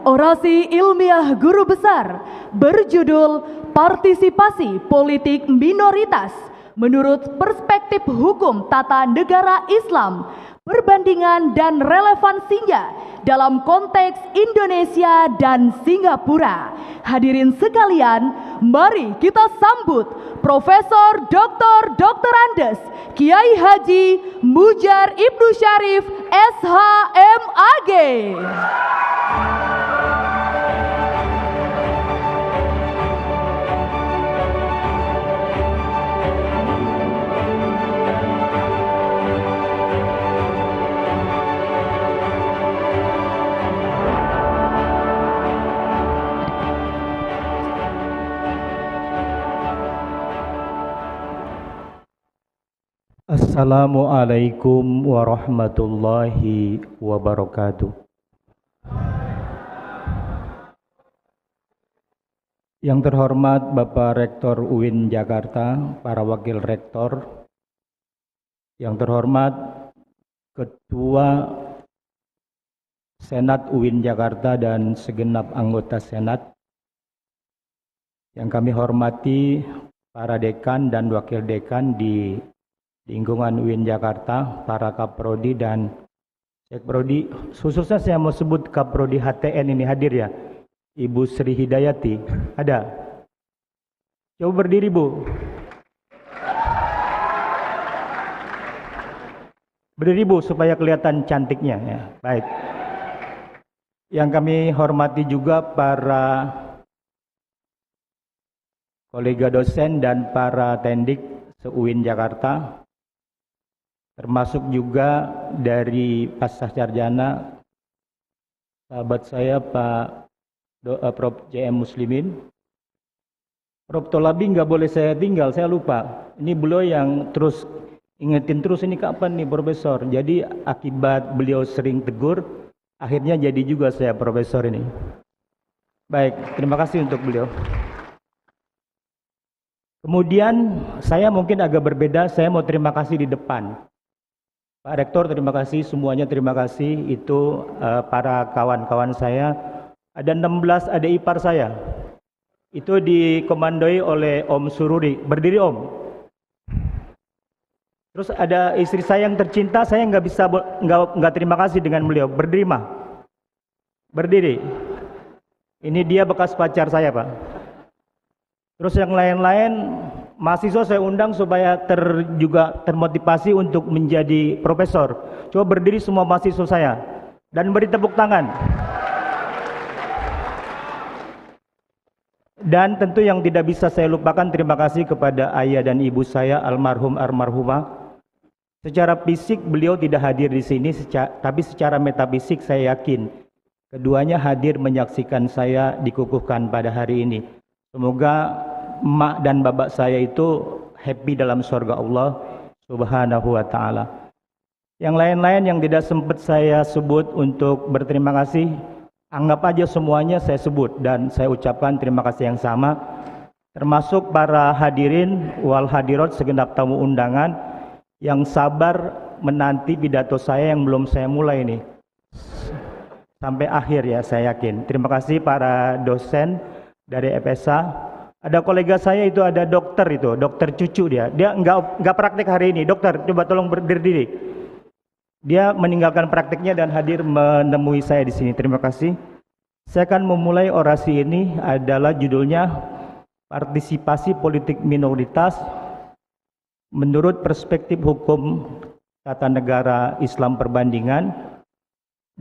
Orasi ilmiah guru besar berjudul Partisipasi Politik Minoritas menurut Perspektif Hukum Tata Negara Islam, Perbandingan dan Relevansinya dalam konteks Indonesia dan Singapura. Hadirin sekalian, mari kita sambut Profesor Dr. Andes Kiai Haji Mujar Ibnu Syarif SHMAG. Assalamualaikum warahmatullahi wabarakatuh. Yang terhormat Bapak Rektor UIN Jakarta, para wakil rektor, yang terhormat Ketua Senat UIN Jakarta dan segenap anggota Senat, yang kami hormati para dekan dan wakil dekan di lingkungan UIN Jakarta, para Kaprodi dan Sekprodi, khususnya saya mau sebut Kaprodi HTN ini hadir ya, Ibu Sri Hidayati, ada? Coba berdiri Bu. Berdiri Bu supaya kelihatan cantiknya ya. Baik. Yang kami hormati juga para kolega dosen dan para tendik se-UIN Jakarta, termasuk juga dari Pasca Sarjana sahabat saya Pak Prof. JM Muslimin. Prof. Tolabi nggak boleh saya tinggal, saya lupa. Ini beliau yang terus ingetin terus, ini kapan nih Profesor. Jadi akibat beliau sering tegur, akhirnya jadi juga saya Profesor ini. Baik, terima kasih untuk beliau. Kemudian saya mungkin agak berbeda, saya mau terima kasih di depan. Pak Rektor terima kasih, semuanya terima kasih, itu para kawan-kawan saya, ada 16 adik ipar saya, itu dikomandoi oleh Om Sururi, berdiri Om. Terus ada istri saya yang tercinta, saya nggak terima kasih dengan beliau, berdiri mah, berdiri. Ini dia bekas pacar saya Pak. Terus yang lain-lain, mahasiswa saya undang supaya juga termotivasi untuk menjadi profesor. Coba berdiri semua mahasiswa saya dan beri tepuk tangan. Dan tentu yang tidak bisa saya lupakan, terima kasih kepada ayah dan ibu saya almarhum almarhumah. Secara fisik beliau tidak hadir di sini, tapi secara metafisik saya yakin keduanya hadir menyaksikan saya dikukuhkan pada hari ini. Semoga emak dan bapak saya itu happy dalam surga Allah Subhanahu wa ta'ala. Yang lain-lain yang tidak sempat saya sebut untuk berterima kasih, anggap aja semuanya saya sebut dan saya ucapkan terima kasih yang sama, termasuk para hadirin wal hadirat segenap tamu undangan yang sabar menanti pidato saya yang belum saya mulai ini sampai akhir ya, saya yakin. Terima kasih para dosen dari FSA. Ada kolega saya itu, ada dokter itu, dokter cucu dia nggak praktek hari ini. Dokter, coba tolong berdiri. Dia meninggalkan prakteknya dan hadir menemui saya di sini. Terima kasih. Saya akan memulai orasi ini, adalah judulnya Partisipasi Politik Minoritas menurut Perspektif Hukum Tata Negara Islam Perbandingan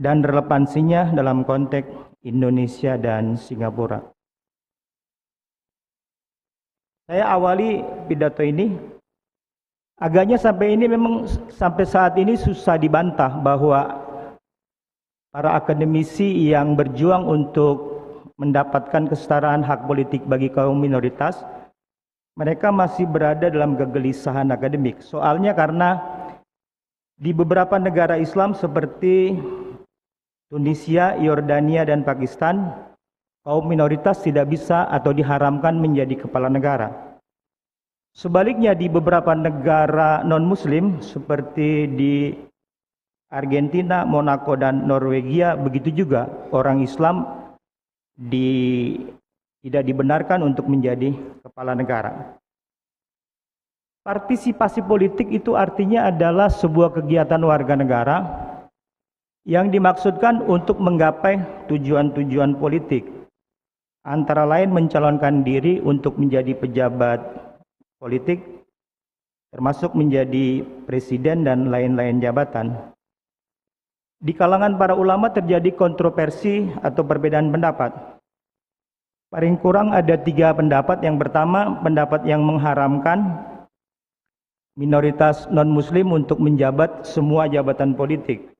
dan Relevansinya dalam konteks Indonesia dan Singapura. Saya awali pidato ini, agaknya sampai saat ini susah dibantah bahwa para akademisi yang berjuang untuk mendapatkan kesetaraan hak politik bagi kaum minoritas, mereka masih berada dalam kegelisahan akademik. Soalnya karena di beberapa negara Islam seperti Tunisia, Yordania, dan Pakistan, kaum minoritas tidak bisa atau diharamkan menjadi kepala negara. Sebaliknya di beberapa negara non-muslim seperti di Argentina, Monaco, dan Norwegia, begitu juga orang Islam tidak dibenarkan untuk menjadi kepala negara. Partisipasi politik itu artinya adalah sebuah kegiatan warga negara yang dimaksudkan untuk menggapai tujuan-tujuan politik, antara lain mencalonkan diri untuk menjadi pejabat politik, termasuk menjadi presiden dan lain-lain jabatan. Di kalangan para ulama terjadi kontroversi atau perbedaan pendapat. Paling kurang ada 3 pendapat. Yang pertama, pendapat yang mengharamkan minoritas non-muslim untuk menjabat semua jabatan politik,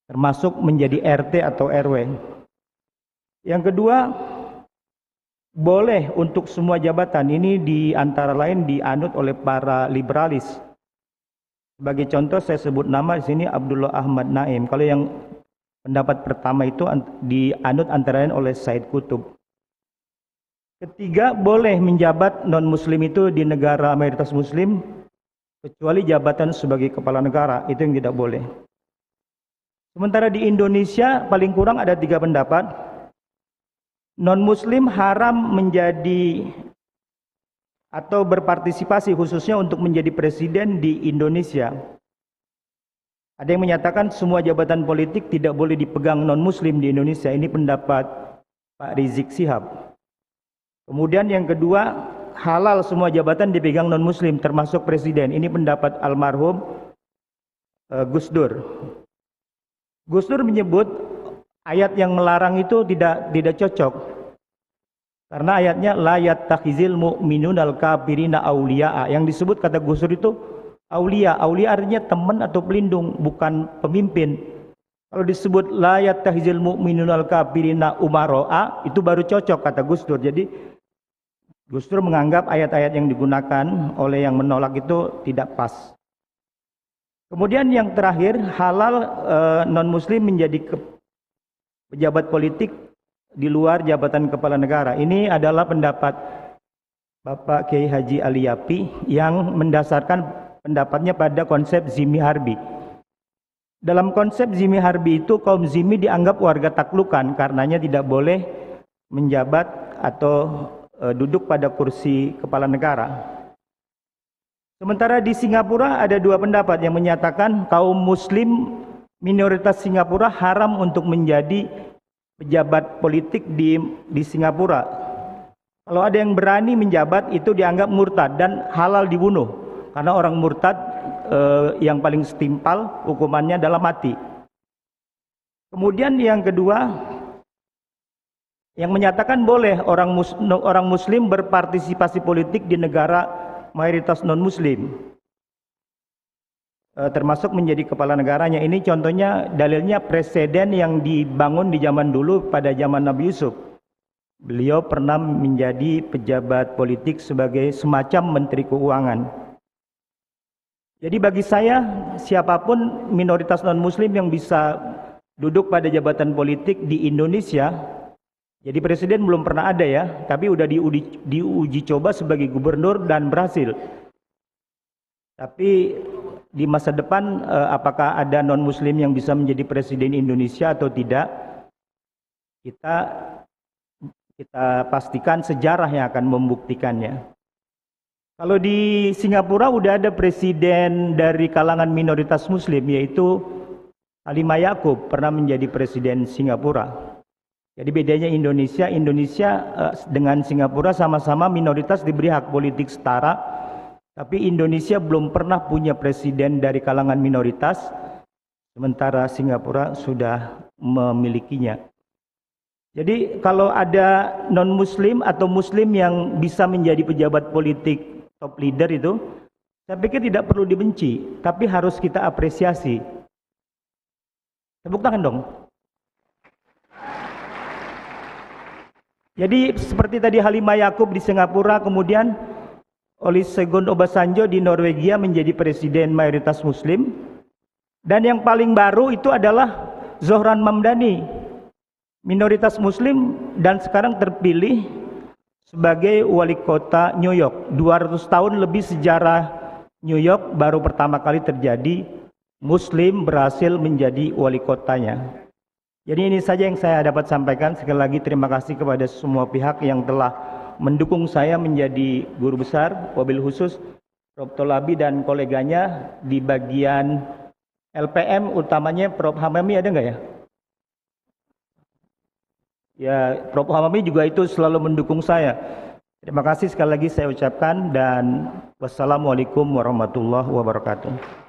termasuk menjadi RT atau RW. Yang kedua, boleh untuk semua jabatan. Ini di antara lain dianut oleh para liberalis. Sebagai contoh saya sebut nama di sini Abdullah Ahmad Naim. Kalau yang pendapat pertama itu dianut antara lain oleh Said Qutb. Ketiga, boleh menjabat non-muslim itu di negara mayoritas muslim, kecuali jabatan sebagai kepala negara, itu yang tidak boleh. Sementara di Indonesia paling kurang ada 3 pendapat. Non-muslim haram menjadi atau berpartisipasi khususnya untuk menjadi presiden di Indonesia. Ada yang menyatakan semua jabatan politik tidak boleh dipegang non-muslim di Indonesia. Ini pendapat Pak Rizik Sihab. Kemudian yang kedua, halal semua jabatan dipegang non-muslim termasuk presiden. Ini pendapat almarhum Gus Dur. Gus Dur menyebut ayat yang melarang itu tidak cocok. Karena ayatnya la yattakhizil mu'minunal kafirina auliya. Yang disebut kata Gus Dur itu aulia. Aulia artinya teman atau pelindung, bukan pemimpin. Kalau disebut la yattakhizil mu'minunal kafirina umaro'a, itu baru cocok kata Gus Dur. Jadi Gus Dur menganggap ayat-ayat yang digunakan oleh yang menolak itu tidak pas. Kemudian yang terakhir, halal non-muslim menjadi pejabat politik di luar jabatan kepala negara. Ini adalah pendapat Bapak Kiai Haji Ali Yapi yang mendasarkan pendapatnya pada konsep Zimmi Harbi. Dalam konsep Zimmi Harbi itu kaum Zimmi dianggap warga taklukan, karenanya tidak boleh menjabat atau duduk pada kursi kepala negara. Sementara di Singapura ada 2 pendapat yang menyatakan kaum muslim minoritas Singapura haram untuk menjadi pejabat politik di Singapura. Kalau ada yang berani menjabat itu dianggap murtad dan halal dibunuh. Karena orang murtad yang paling setimpal hukumannya adalah mati. Kemudian yang kedua, yang menyatakan boleh orang muslim berpartisipasi politik di negara mayoritas non-muslim, termasuk menjadi kepala negaranya. Ini contohnya, dalilnya presiden yang dibangun di zaman dulu pada zaman Nabi Yusuf. Beliau pernah menjadi pejabat politik sebagai semacam menteri keuangan. Jadi bagi saya, siapapun minoritas non-muslim yang bisa duduk pada jabatan politik di Indonesia, jadi presiden belum pernah ada ya, tapi udah diuji coba sebagai gubernur dan berhasil. Tapi di masa depan apakah ada non-muslim yang bisa menjadi presiden Indonesia atau tidak, kita pastikan sejarah yang akan membuktikannya. Kalau di Singapura udah ada presiden dari kalangan minoritas muslim, yaitu Halimah Yacob pernah menjadi presiden Singapura. Jadi bedanya Indonesia dengan Singapura sama-sama minoritas diberi hak politik setara, tapi Indonesia belum pernah punya presiden dari kalangan minoritas, sementara Singapura sudah memilikinya. Jadi kalau ada non-muslim atau muslim yang bisa menjadi pejabat politik top leader itu, saya pikir tidak perlu dibenci, tapi harus kita apresiasi. Tepuk tangan dong. Jadi seperti tadi Halimah Yacob di Singapura, kemudian Olusegun Obasanjo di Norwegia menjadi presiden mayoritas muslim. Dan yang paling baru itu adalah Zohran Mamdani, minoritas muslim dan sekarang terpilih sebagai wali kota New York. 200 tahun lebih sejarah New York baru pertama kali terjadi muslim berhasil menjadi wali kotanya. Jadi ini saja yang saya dapat sampaikan. Sekali lagi terima kasih kepada semua pihak yang telah mendukung saya menjadi guru besar, wabil khusus Prof. Tolabi dan koleganya di bagian LPM, utamanya Prof. Hamami ada nggak ya? Ya, Prof. Hamami juga itu selalu mendukung saya. Terima kasih sekali lagi saya ucapkan dan wassalamualaikum warahmatullahi wabarakatuh.